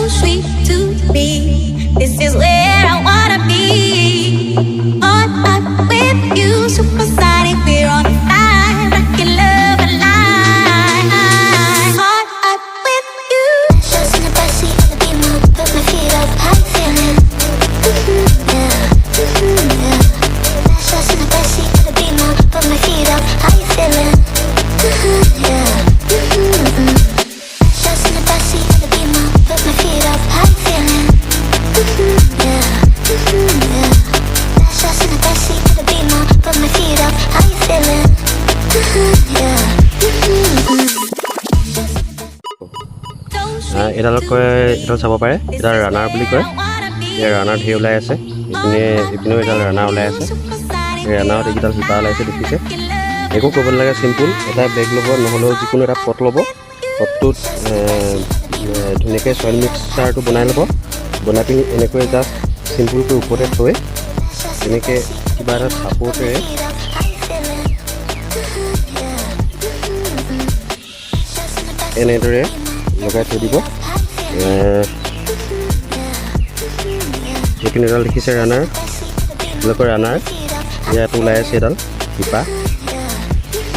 sweet to me. This is where I wanna be. On up with you, supersonic. We're on fire, rockin' love alive. On up with you. Shots in the backseat of the Beamer, put my feet up. How you feeling? Yeah, yeah. Shots in the backseat of the Beamer, put my feet up. How you feeling? Yeah. Shots in the backseat of the Beamer, put my feet up. How you feeling? Yeah, yeah. Shots in the backseat of the Beamer, put my feet up. How you feeling? Yeah. এডালক কয় এডাল চাব পাৰে এডাল runner বুলি কয় ইয়াৰ runner ধেৰ ওলাই আছে ইপিনেও এডাল ৰানাৰ ওলাই আছে ৰানাৰত এইকেইডাল শিপা ওলাইছে দেখিছে একো ক'ব নালাগে চিম্পুল এটা বেগ ল'ব নহ'লেও যিকোনো এটা পট ল'ব পটটোত ধুনীয়াকৈ চইল মিক্সাৰটো বনাই ল'ব বনাই পিনি এনেকৈ জাষ্ট চিম্পুলকৈ ওপৰতে থৈ এনেকৈ কিবা এটা চাপৰ্টেৰে এনেদৰে লগাই থৈ দিব এইখিনি এডাল দেখিছে ৰানাৰ এইবিলাকৰ ৰানাৰ ইয়াত ওলাই আছে এডাল শিপা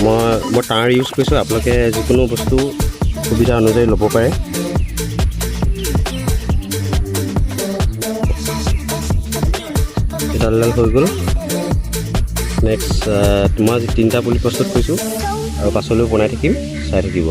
মই তাঁৰ ইউজ কৰিছোঁ আপোনালোকে যিকোনো বস্তু সুবিধা অনুযায়ী ল'ব পাৰে এডাল হৈ গ'ল নেক্সট মই আজি 3টা পুলি প্ৰস্তুত কৰিছোঁ আৰু পাছলৈও বনাই থাকিম চাই থাকিব